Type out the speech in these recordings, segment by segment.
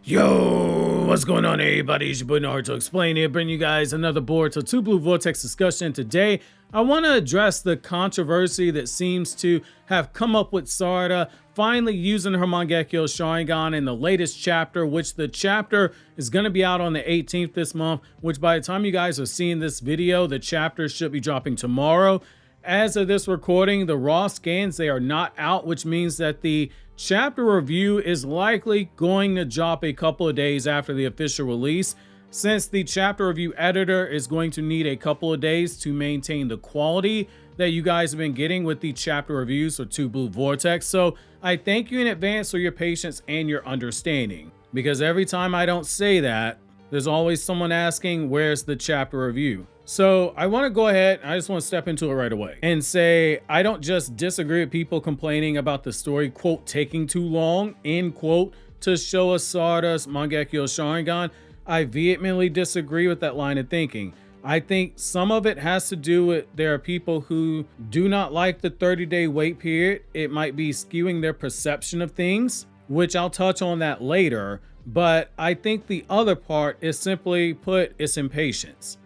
Yo, what's going on everybody? It's your boy Naruto Explain here, bringing you guys another Boruto 2 Blue Vortex discussion. Today, I want to address the controversy that seems to have come up with Sarada finally using her Mangekyou Sharingan in the latest chapter, which the chapter is going to be out on the 18th this month, which by the time you guys are seeing this video, the chapter should be dropping tomorrow. As of this recording, the raw scans, they are not out, which means that the chapter review is likely going to drop a couple of days after the official release, since the chapter review editor is going to need a couple of days to maintain the quality that you guys have been getting with the chapter reviews for 2 Blue Vortex. So I thank you in advance for your patience and your understanding, because every time I don't say that, there's always someone asking, where's the chapter review? So I want to go ahead, I just want to step into it right away and say, I don't just disagree with people complaining about the story, quote, taking too long, end quote, to show us Sarada's Mangekyou Sharingan. I vehemently disagree with that line of thinking. I think some of it has to do with there are people who do not like the 30-day wait period. It might be skewing their perception of things, which I'll touch on that later. But I think the other part is simply put, it's impatience.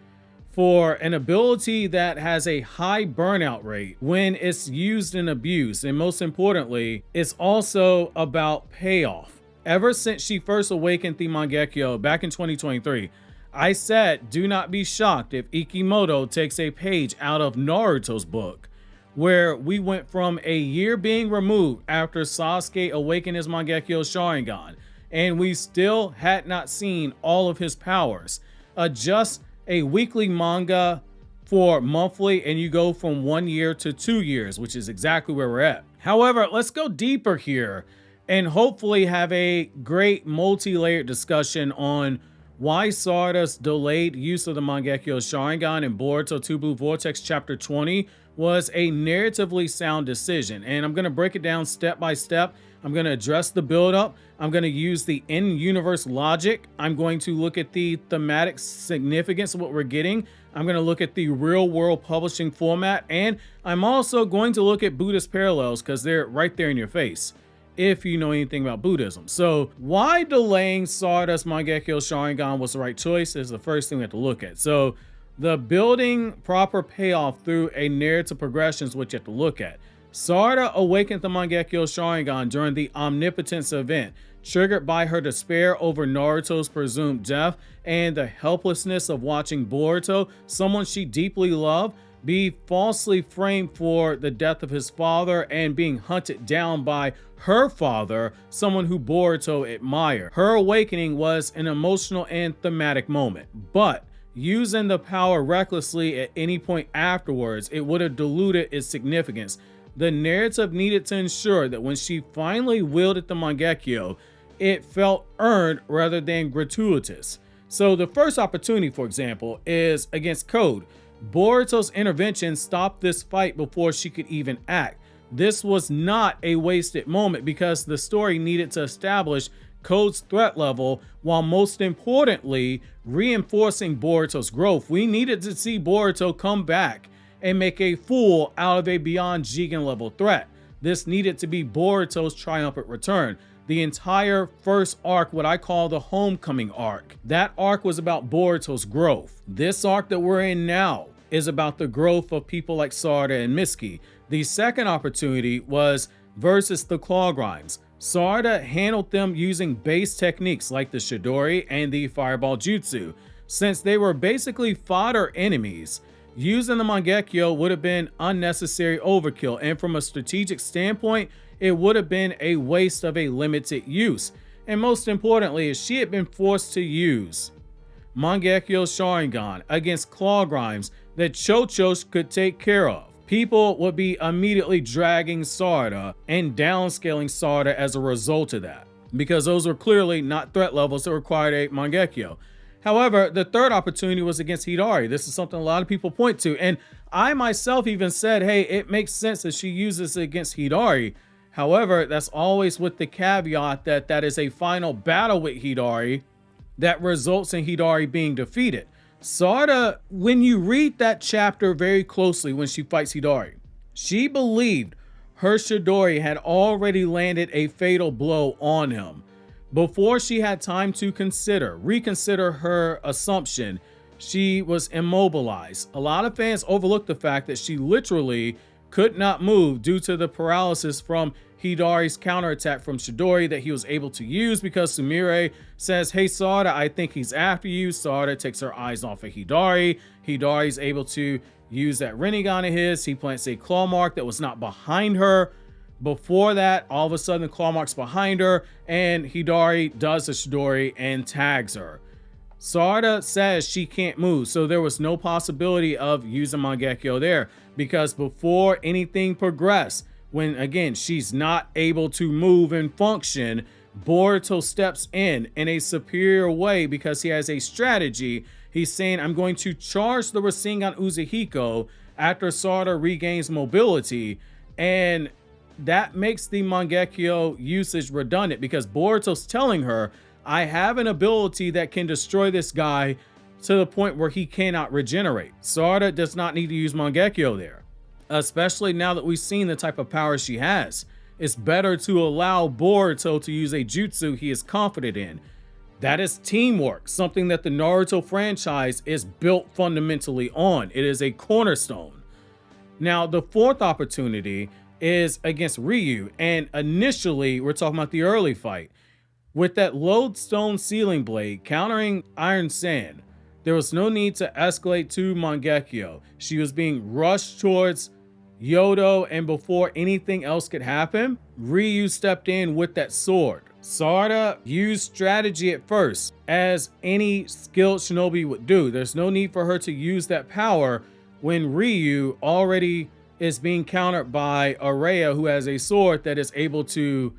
For an ability that has a high burnout rate when it's used and abused, and most importantly, it's also about payoff. Ever since she first awakened the Mangekyou back in 2023, I said do not be shocked if Ikimoto takes a page out of Naruto's book, where we went from a year being removed after Sasuke awakened his Mangekyou Sharingan, and we still had not seen all of his powers. Adjust a weekly manga for monthly and you go from 1 year to 2 years, which is exactly where we're at. However, let's go deeper here and hopefully have a great multi-layered discussion on why Sarada's delayed use of the Mangekyou Sharingan in Boruto 2 Blue Vortex chapter 20 was a narratively sound decision. And I'm going to break it down step by step. I'm going to address the build-up. I'm going to use the in-universe logic. I'm going to look at the thematic significance of what we're getting. I'm going to look at the real-world publishing format. And I'm also going to look at Buddhist parallels because they're right there in your face if you know anything about Buddhism. So why delaying Sarada's Mangekyou Sharingan was the right choice is the first thing we have to look at. So the building proper payoff through a narrative progression is what you have to look at. Sarada awakened the Mangekyou Sharingan during the Omnipotence event, triggered by her despair over Naruto's presumed death and the helplessness of watching Boruto, someone she deeply loved, be falsely framed for the death of his father and being hunted down by her father, someone who Boruto admired. Her awakening was an emotional and thematic moment, but using the power recklessly at any point afterwards, it would have diluted its significance. The narrative needed to ensure that when she finally wielded the Mangekyou, it felt earned rather than gratuitous. So the first opportunity, for example, is against Code. Boruto's intervention stopped this fight before she could even act. This was not a wasted moment because the story needed to establish Code's threat level while most importantly reinforcing Boruto's growth. We needed to see Boruto come back and make a fool out of a beyond Jigen level threat. This needed to be Boruto's triumphant return. The entire first arc, what I call the homecoming arc, that arc was about Boruto's growth. This arc that we're in now is about the growth of people like Sarada and Mitsuki. The second opportunity was versus the Claw Grinds. Sarada handled them using base techniques like the Chidori and the Fireball Jutsu. Since they were basically fodder enemies, using the Mangekyou would have been unnecessary overkill, and from a strategic standpoint, it would have been a waste of a limited use. And most importantly, if she had been forced to use Mangekyou Sharingan against Claw Grinds that Chochos could take care of, people would be immediately dragging Sarada and downscaling Sarada as a result of that, because those were clearly not threat levels that required a Mangekyou. However, the third opportunity was against Hidari. This is something a lot of people point to, and I myself even said, hey, it makes sense that she uses it against Hidari. However, that's always with the caveat that that is a final battle with Hidari that results in Hidari being defeated. Sarada, when you read that chapter very closely when she fights Hidari, she believed her Chidori had already landed a fatal blow on him. Before she had time to reconsider her assumption, she was immobilized. A lot of fans overlooked the fact that she literally could not move due to the paralysis from Hidari's counterattack from Chidori that he was able to use, because Sumire says, "Hey Sarada, I think he's after you." Sarada takes her eyes off of Hidari. Hidari's able to use that Rinnegan of his. He plants a claw mark that was not behind her. Before that, all of a sudden the claw mark's behind her, and Hidari does a Chidori and tags her. Sarada says she can't move, so there was no possibility of using Mangekyou there, because before anything progressed, when again she's not able to move and function, Boruto steps in a superior way because he has a strategy. He's saying, "I'm going to charge the Rasengan Uzuhiko after Sarada regains mobility," and that makes the Mangekyou usage redundant, because Boruto's telling her, "I have an ability that can destroy this guy to the point where he cannot regenerate." Sarada does not need to use Mangekyou there, especially now that we've seen the type of power she has. It's better to allow Boruto to use a jutsu he is confident in. That is teamwork, something that the Naruto franchise is built fundamentally on. It is a cornerstone. Now, the fourth opportunity is against Ryu, and initially we're talking about the early fight. With that lodestone ceiling blade countering Iron Sand, there was no need to escalate to Mangekyou. She was being rushed towards Yodo, and before anything else could happen, Ryu stepped in with that sword. Sarada used strategy at first, as any skilled shinobi would do. There's no need for her to use that power when Ryu already is being countered by Araya, who has a sword that is able to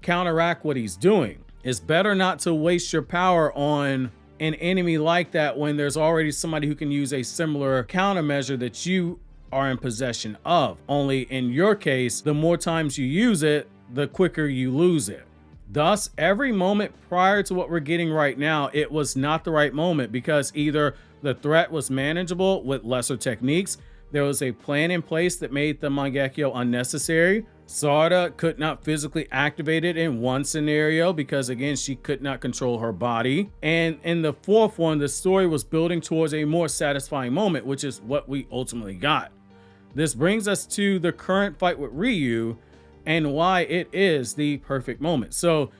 counteract what he's doing. It's better not to waste your power on an enemy like that when there's already somebody who can use a similar countermeasure that you are in possession of. Only in your case, the more times you use it, the quicker you lose it. Thus, every moment prior to what we're getting right now, it was not the right moment, because either the threat was manageable with lesser techniques, there was a plan in place that made the Mangekyou unnecessary, Sarada could not physically activate it in one scenario because, again, she could not control her body, and in the fourth one, the story was building towards a more satisfying moment, which is what we ultimately got. This brings us to the current fight with Ryu and why it is the perfect moment. So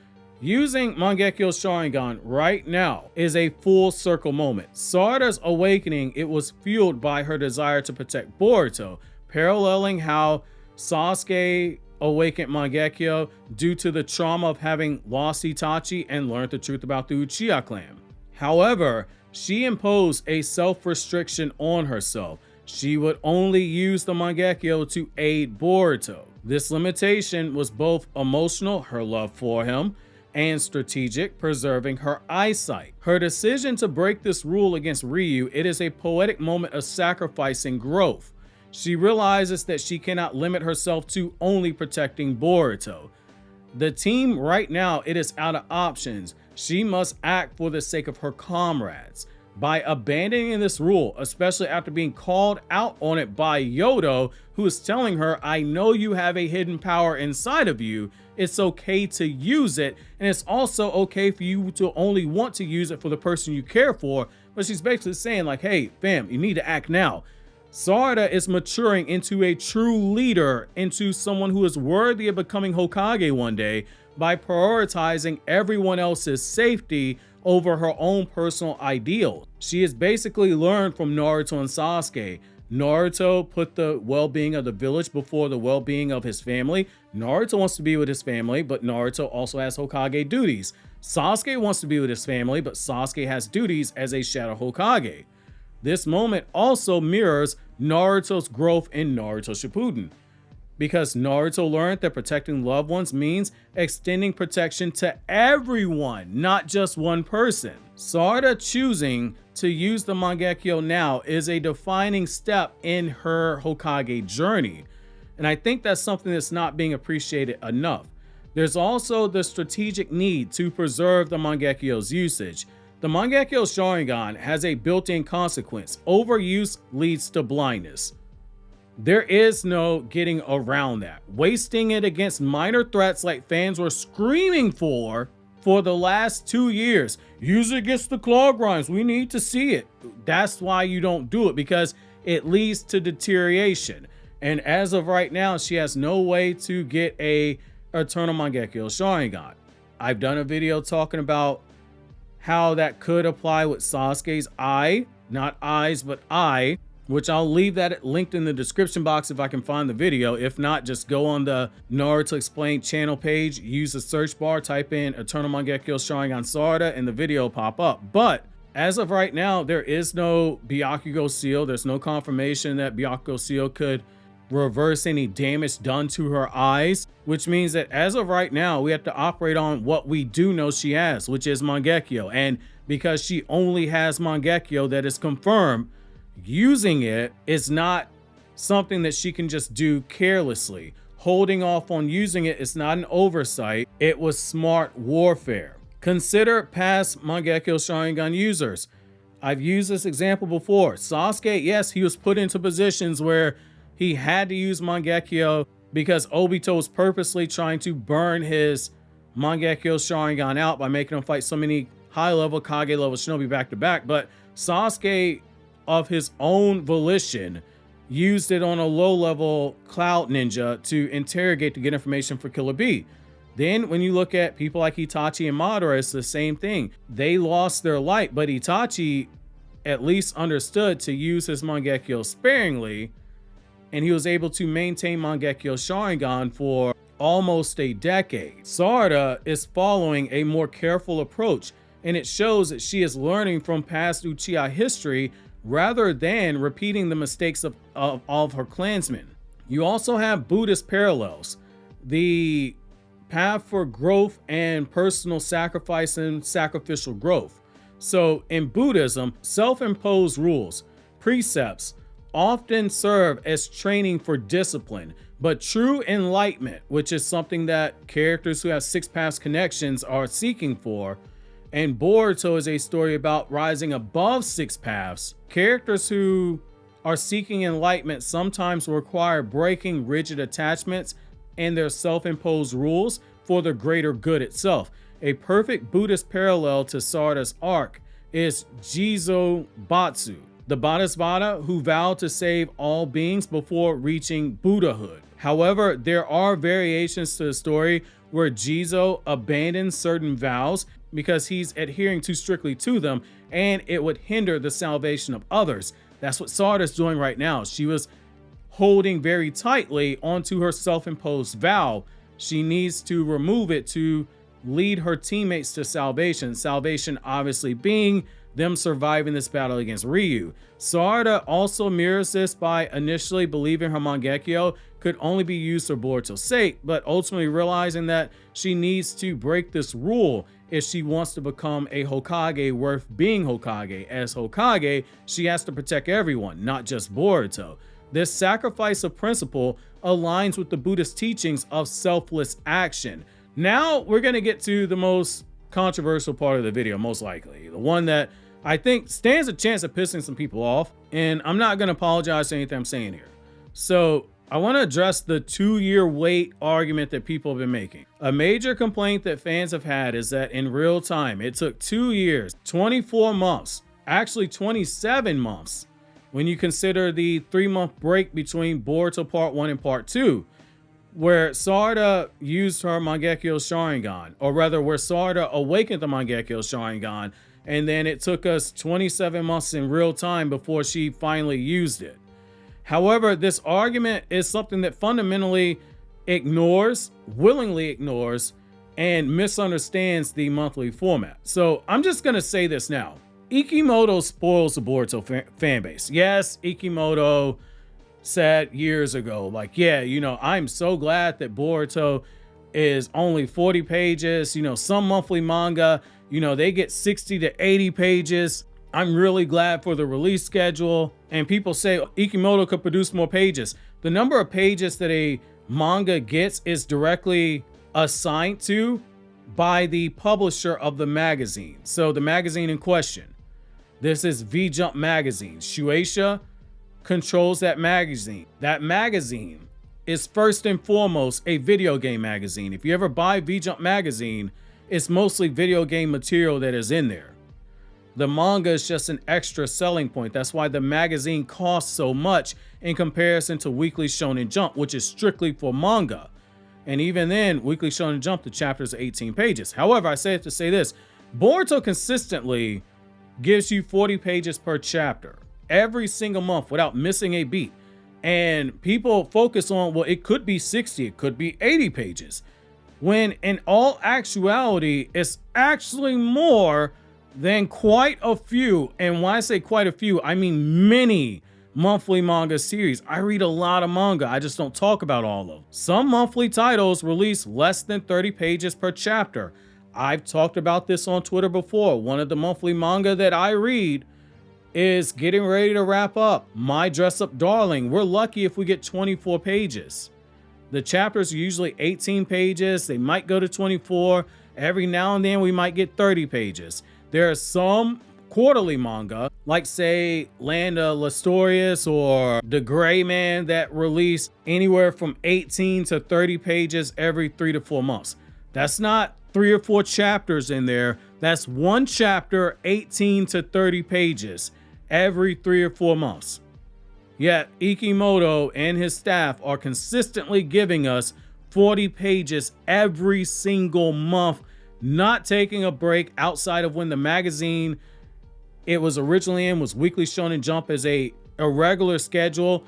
using Mangekyou Sharingan right now is a full circle moment. Sarada's awakening, it was fueled by her desire to protect Boruto, paralleling how Sasuke awakened Mangekyou due to the trauma of having lost Itachi and learned the truth about the Uchiha clan. However, she imposed a self-restriction on herself. She would only use the Mangekyou to aid Boruto. This limitation was both emotional, her love for him, and strategic, preserving her eyesight. Her decision to break this rule against Ryu, it is a poetic moment of sacrifice and growth. She realizes that she cannot limit herself to only protecting Boruto. The team right now, it is out of options. She must act for the sake of her comrades. By abandoning this rule, especially after being called out on it by Yodo, who is telling her, "I know you have a hidden power inside of you. It's okay to use it, and it's also okay for you to only want to use it for the person you care for." But she's basically saying like, "Hey, fam, you need to act now." Sarada is maturing into a true leader, into someone who is worthy of becoming Hokage one day by prioritizing everyone else's safety over her own personal ideals. She has basically learned from Naruto and Sasuke. Naruto put the well-being of the village before the well-being of his family. Naruto wants to be with his family, but Naruto also has Hokage duties. Sasuke wants to be with his family, but Sasuke has duties as a Shadow Hokage. This moment also mirrors Naruto's growth in Naruto Shippuden, because Naruto learned that protecting loved ones means extending protection to everyone, not just one person. Sarada choosing to use the Mangekyou now is a defining step in her Hokage journey, and I think that's something that's not being appreciated enough. There's also the strategic need to preserve the Mangekyou's usage. The Mangekyou Sharingan has a built-in consequence. Overuse leads to blindness. There is no getting around that. Wasting it against minor threats like fans were screaming for for the last 2 years. Use it against the claw grinds. We need to see it. That's why you don't do it, because it leads to deterioration. And as of right now, she has no way to get a Eternal Mangekyou Sharingan. I've done a video talking about how that could apply with Sasuke's eye, not eyes, but eye, which I'll leave that linked in the description box if I can find the video. If not, just go on the Naruto Explained channel page, use the search bar, type in Eternal Mangekyou Sharingan Sarada, and the video will pop up. But as of right now, there is no Byakugo seal. There's no confirmation that Byakugo seal could reverse any damage done to her eyes, which means that as of right now, we have to operate on what we do know she has, which is Mangekyou. And because she only has Mangekyou that is confirmed, using it is not something that she can just do carelessly. Holding off on using it is not an oversight. It was smart warfare. Consider past Mangekyou Sharingan users. I've used this example before. Sasuke, yes, he was put into positions where he had to use Mangekyou because Obito was purposely trying to burn his Mangekyou Sharingan out by making him fight so many high-level Kage-level shinobi back-to-back. But Sasuke, of his own volition, used it on a low-level Cloud Ninja to interrogate to get information for Killer Bee. Then when you look at people like Itachi and Madara, it's the same thing. They lost their light, but Itachi at least understood to use his Mangekyou sparingly, and he was able to maintain Mangekyou Sharingan for almost a decade. Sarada is following a more careful approach, and it shows that she is learning from past Uchiha history rather than repeating the mistakes of her clansmen. You also have Buddhist parallels. The path for growth and personal sacrifice and sacrificial growth. So in Buddhism, self-imposed rules, precepts, often serve as training for discipline, but true enlightenment, which is something that characters who have six paths connections are seeking for, and Boruto is a story about rising above six paths. Characters who are seeking enlightenment sometimes require breaking rigid attachments and their self-imposed rules for the greater good itself. A perfect Buddhist parallel to Sarada's arc is Jizo Batsu, the Bodhisattva who vowed to save all beings before reaching Buddhahood. However, there are variations to the story where Jizo abandons certain vows because he's adhering too strictly to them, and it would hinder the salvation of others. That's what Sarada's doing right now. She was holding very tightly onto her self-imposed vow. She needs to remove it to lead her teammates to salvation. Salvation obviously being them surviving this battle against Ryu. Sarada also mirrors this by initially believing her Mangekyou could only be used for Boruto's sake, but ultimately realizing that she needs to break this rule if she wants to become a Hokage worth being Hokage. As Hokage, she has to protect everyone, not just Boruto. This sacrifice of principle aligns with the Buddhist teachings of selfless action. Now we're going to get to the most controversial part of the video, most likely. The one that I think stands a chance of pissing some people off. And I'm not going to apologize for anything I'm saying here. So I want to address the 2-year wait argument that people have been making. A major complaint that fans have had is that in real time, it took 2 years, 24 months, actually 27 months, when you consider the 3-month break between Boruto Part 1 and Part 2, where Sarada used her Mangekyou Sharingan, or rather where Sarada awakened the Mangekyou Sharingan, and then it took us 27 months in real time before she finally used it. However, this argument is something that fundamentally ignores, willingly ignores, and misunderstands the monthly format. So I'm just going to say this now. Ikimoto spoils the Boruto fan base. Yes, Ikimoto said years ago, like, yeah, you know, I'm so glad that Boruto is only 40 pages. You know, some monthly manga, you know, they get 60 to 80 pages. I'm really glad for the release schedule. And people say Ikimoto could produce more pages. The number of pages that a manga gets is directly assigned to by the publisher of the magazine. So the magazine in question, this is V-Jump magazine. Shueisha controls that magazine. That magazine is first and foremost a video game magazine. If you ever buy V-Jump magazine, it's mostly video game material that is in there. The manga is just an extra selling point. That's why the magazine costs so much in comparison to Weekly Shonen Jump, which is strictly for manga. And even then, Weekly Shonen Jump, the chapters are 18 pages. However, I say it to say this, Boruto consistently gives you 40 pages per chapter every single month without missing a beat. And people focus on, well, it could be 60, it could be 80 pages. When in all actuality, it's actually more than quite a few. And when I say quite a few, I mean many monthly manga series. I read a lot of manga, I just don't talk about all of them. Some monthly titles release less than 30 pages per chapter. I've talked about this on Twitter before. One of the monthly manga that I read is getting ready to wrap up. My Dress Up Darling. We're lucky if we get 24 pages. The chapters are usually 18 pages. They might go to 24. Every now and then we might get 30 pages. There are some quarterly manga, like say Land of Lastorius or The Gray Man, that release anywhere from 18 to 30 pages every 3 to 4 months. That's not 3 or 4 chapters in there. That's one chapter, 18 to 30 pages every 3 or 4 months. Yet Ikimoto and his staff are consistently giving us 40 pages every single month, not taking a break outside of when the magazine it was originally in was Weekly Shonen Jump as a irregular schedule,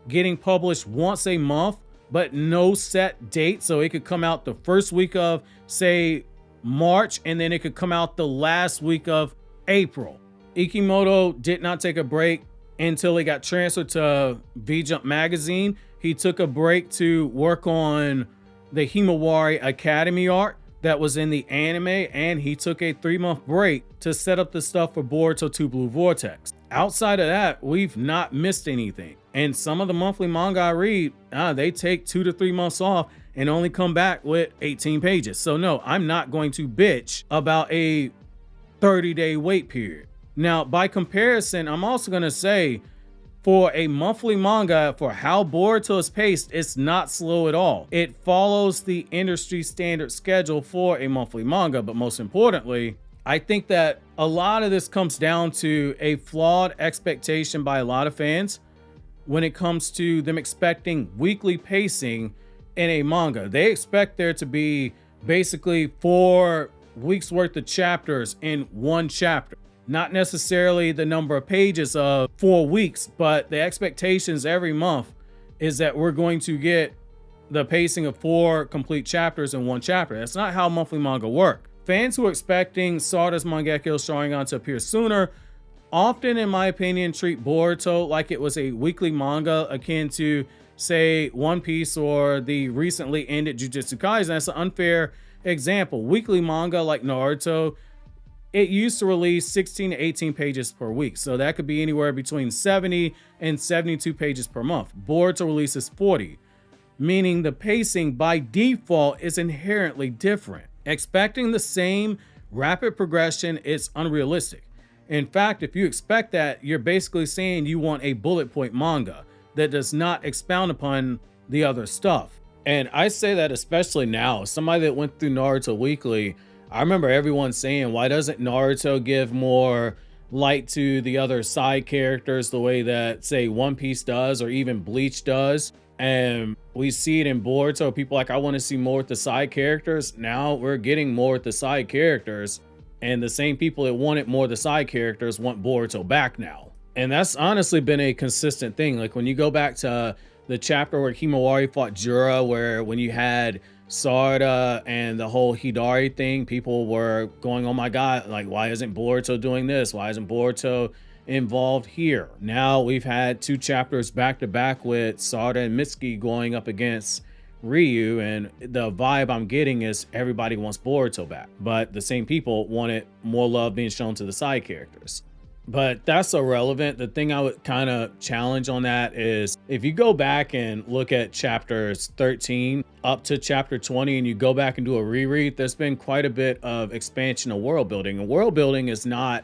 getting published once a month, but no set date. So it could come out the first week of, say, March, and then it could come out the last week of April. Ikimoto did not take a break until he got transferred to V-Jump magazine. He took a break to work on the Himawari Academy art that was in the anime, and he took a 3-month break to set up the stuff for Boruto 2 Blue Vortex. Outside of that, we've not missed anything. And some of the monthly manga I read, they take 2 to 3 months off and only come back with 18 pages. So no, I'm not going to bitch about a 30-day wait period. Now, by comparison, I'm also going to say for a monthly manga, for how Boruto is paced, it's not slow at all. It follows the industry standard schedule for a monthly manga, but most importantly, I think that a lot of this comes down to a flawed expectation by a lot of fans when it comes to them expecting weekly pacing in a manga. They expect there to be basically 4 weeks worth of chapters in one chapter. Not necessarily the number of pages of 4 weeks, but the expectations every month is that we're going to get the pacing of 4 complete chapters in one chapter. That's not how monthly manga work. Fans who are expecting Sarada's Mangekyou Sharingan to appear sooner often, in my opinion, treat Boruto like it was a weekly manga akin to, say, One Piece or the recently ended Jujutsu Kaisen. That's an unfair example. Weekly manga like Naruto, it used to release 16 to 18 pages per week. So that could be anywhere between 70 and 72 pages per month. Boruto releases 40, meaning the pacing by default is inherently different. Expecting the same rapid progression is unrealistic. In fact, if you expect that, you're basically saying you want a bullet point manga that does not expound upon the other stuff. And I say that especially now, somebody that went through Naruto Weekly, I remember everyone saying, why doesn't Naruto give more light to the other side characters the way that, say, One Piece does or even Bleach does? And we see it in Boruto. People like, I want to see more with the side characters. Now we're getting more with the side characters. And the same people that wanted more of the side characters want Boruto back now. And that's honestly been a consistent thing. Like when you go back to the chapter where Himawari fought Jura, where when you had Sarada and the whole Hidari thing, people were going, oh my god, like why isn't Boruto doing this? Why isn't Boruto involved here? Now we've had 2 chapters back to back with Sarada and Mitsuki going up against Ryu, and the vibe I'm getting is everybody wants Boruto back, but the same people wanted more love being shown to the side characters. But that's irrelevant. The thing I would kind of challenge on that is if you go back and look at chapters 13 up to chapter 20 and you go back and do a reread, there's been quite a bit of expansion of world building. And world building is not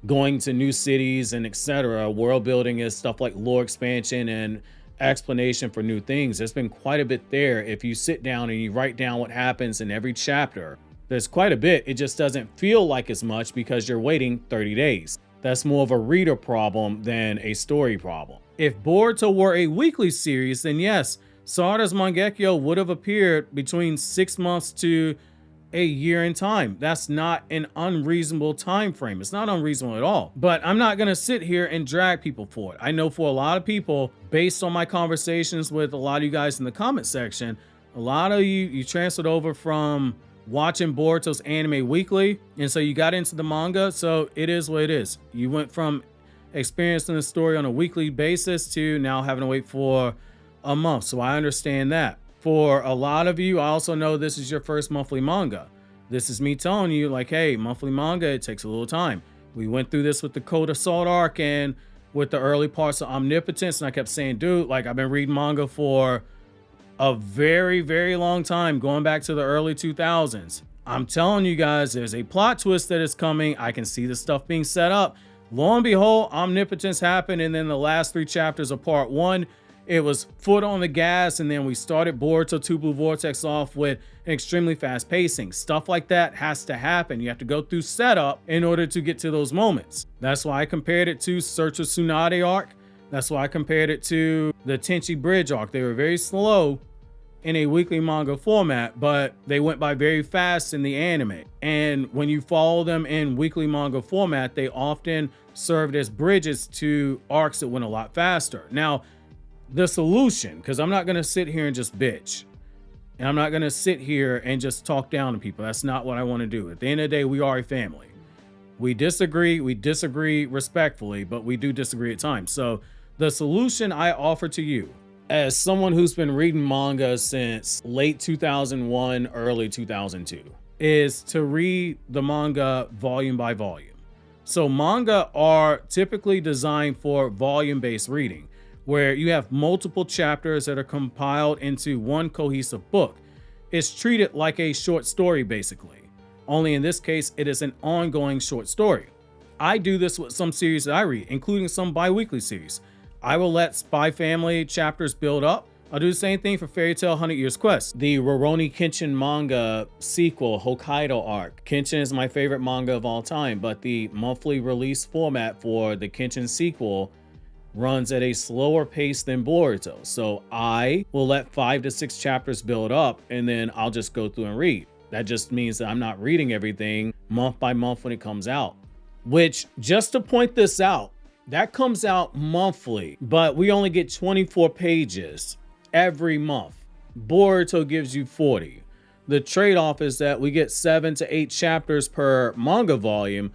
going to new cities and etc. World building is stuff like lore expansion and explanation for new things. There's been quite a bit there if you sit down and you write down what happens in every chapter. There's quite a bit. It just doesn't feel like as much because you're waiting 30 days. That's more of a reader problem than a story problem. If Boruto were a weekly series, then yes, Sarada's Mangekyou would have appeared between 6 months to a year in time. That's not an unreasonable time frame. It's not unreasonable at all. But I'm not going to sit here and drag people for it. I know for a lot of people, based on my conversations with a lot of you guys in the comment section, a lot of you transferred over from watching Boruto's anime weekly, and so you got into the manga. So it is what it is. You went from experiencing the story on a weekly basis to now having to wait for a month. So I understand that. For a lot of you, I also know this is your first monthly manga. This is me telling you, like, hey, monthly manga, it takes a little time. We went through this with the Code Assault arc and with the early parts of Omnipotence, and I kept saying, dude, like, I've been reading manga for a very, very long time, going back to the early 2000s. I'm telling you guys, there's a plot twist that is coming. I can see the stuff being set up. Lo and behold, Omnipotence happened, and then the last 3 chapters of part 1, it was foot on the gas, and then we started Boruto 2 Blue Vortex off with an extremely fast pacing. Stuff like that has to happen. You have to go through setup in order to get to those moments. That's why I compared it to Search of Tsunade arc. That's why I compared it to the Tenchi Bridge arc. They were very slow in a weekly manga format, but they went by very fast in the anime. And when you follow them in weekly manga format, they often served as bridges to arcs that went a lot faster. Now, the solution, because I'm not going to sit here and just bitch, and I'm not going to sit here and just talk down to people. That's not what I want to do. At the end of the day, we are a family. We disagree respectfully, but we do disagree at times. So the solution I offer to you, as someone who's been reading manga since late 2001, early 2002, is to read the manga volume by volume. So manga are typically designed for volume-based reading, where you have multiple chapters that are compiled into one cohesive book. It's treated like a short story, basically. Only in this case, it is an ongoing short story. I do this with some series that I read, including some bi-weekly series. I will let Spy Family chapters build up. I'll do the same thing for Fairy Tail 100 Years Quest. The Rurouni Kenshin manga sequel, Hokkaido arc. Kenshin is my favorite manga of all time, but the monthly release format for the Kenshin sequel runs at a slower pace than Boruto. So I will let 5 to 6 chapters build up, and then I'll just go through and read. That just means that I'm not reading everything month by month when it comes out. Which, just to point this out, that comes out monthly, but we only get 24 pages every month. Boruto gives you 40. The trade-off is that we get 7 to 8 chapters per manga volume.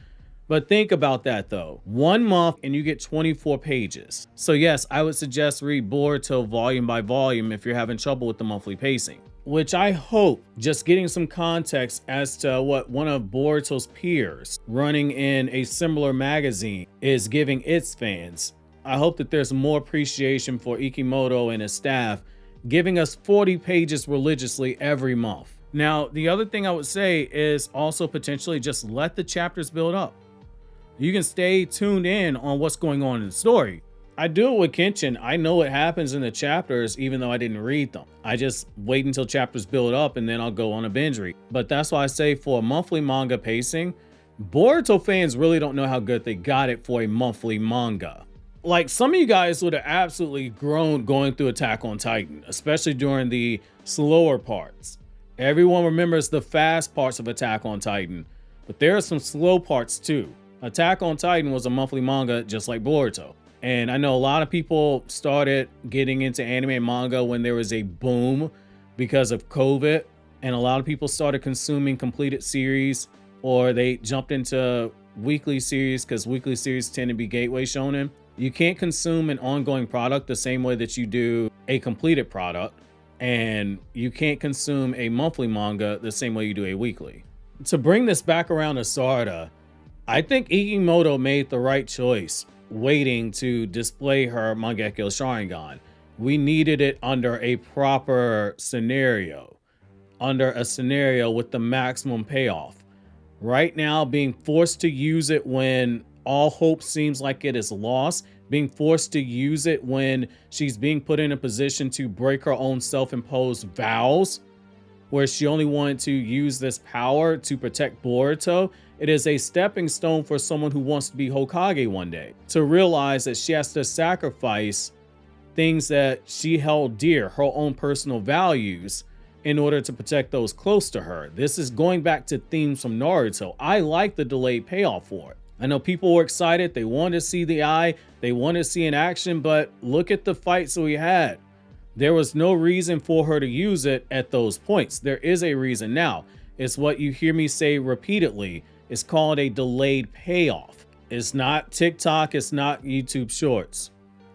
But think about that though. 1 month and you get 24 pages. So yes, I would suggest read Boruto volume by volume if you're having trouble with the monthly pacing. Which I hope, just getting some context as to what one of Boruto's peers running in a similar magazine is giving its fans. I hope that there's more appreciation for Ikimoto and his staff giving us 40 pages religiously every month. Now, the other thing I would say is also potentially just let the chapters build up. You can stay tuned in on what's going on in the story. I do it with Kenshin. I know what happens in the chapters even though I didn't read them. I just wait until chapters build up and then I'll go on a binge read. But that's why I say for a monthly manga pacing, Boruto fans really don't know how good they got it for a monthly manga. Like, some of you guys would have absolutely groaned going through Attack on Titan, especially during the slower parts. Everyone remembers the fast parts of Attack on Titan, but there are some slow parts too. Attack on Titan was a monthly manga just like Boruto. And I know a lot of people started getting into anime and manga when there was a boom because of COVID. And a lot of people started consuming completed series, or they jumped into weekly series because weekly series tend to be gateway shonen. You can't consume an ongoing product the same way that you do a completed product. And you can't consume a monthly manga the same way you do a weekly. To bring this back around to Sarada, I think Ikimoto made the right choice waiting to display her Mangekyou Sharingan. We needed it under a proper scenario, under a scenario with the maximum payoff. Right now, being forced to use it when all hope seems like it is lost, being forced to use it when she's being put in a position to break her own self-imposed vows, where she only wanted to use this power to protect Boruto. It is a stepping stone for someone who wants to be Hokage one day, to realize that she has to sacrifice things that she held dear, her own personal values, in order to protect those close to her. This is going back to themes from Naruto. I like the delayed payoff for it. I know people were excited. They wanted to see the eye. They wanted to see in action, but look at the fights we had. There was no reason for her to use it at those points. There is a reason now. It's what you hear me say repeatedly. It's called a delayed payoff. It's not TikTok. It's not YouTube Shorts.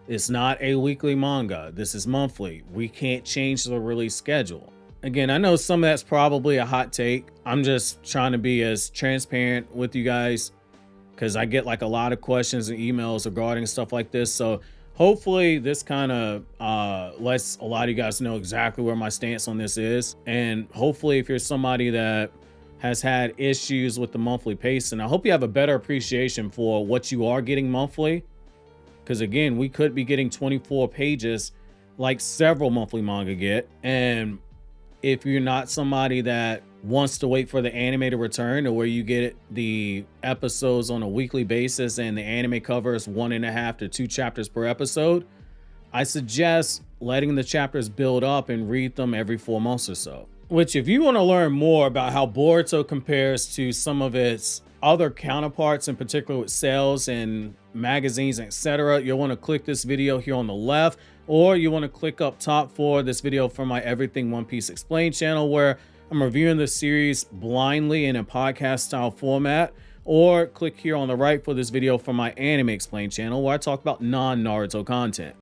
It's not a weekly manga. This is monthly. We can't change the release schedule. Again, I know some of that's probably a hot take. I'm just trying to be as transparent with you guys, because I get like a lot of questions and emails regarding stuff like this. So hopefully this kind of lets a lot of you guys know exactly where my stance on this is. And hopefully if you're somebody that has had issues with the monthly pacing, I hope you have a better appreciation for what you are getting monthly. Because again, we could be getting 24 pages like several monthly manga get. And if you're not somebody that wants to wait for the anime to return, or where you get the episodes on a weekly basis and the anime covers 1.5 to 2 chapters per episode, I suggest letting the chapters build up and read them every 4 months or so. Which, if you want to learn more about how Boruto compares to some of its other counterparts, in particular with sales and magazines, etc., you'll want to click this video here on the left, or you want to click up top for this video from my Everything One Piece Explained channel, where I'm reviewing the series blindly in a podcast style format, or click here on the right for this video from my Anime Explained channel, where I talk about non-Naruto content.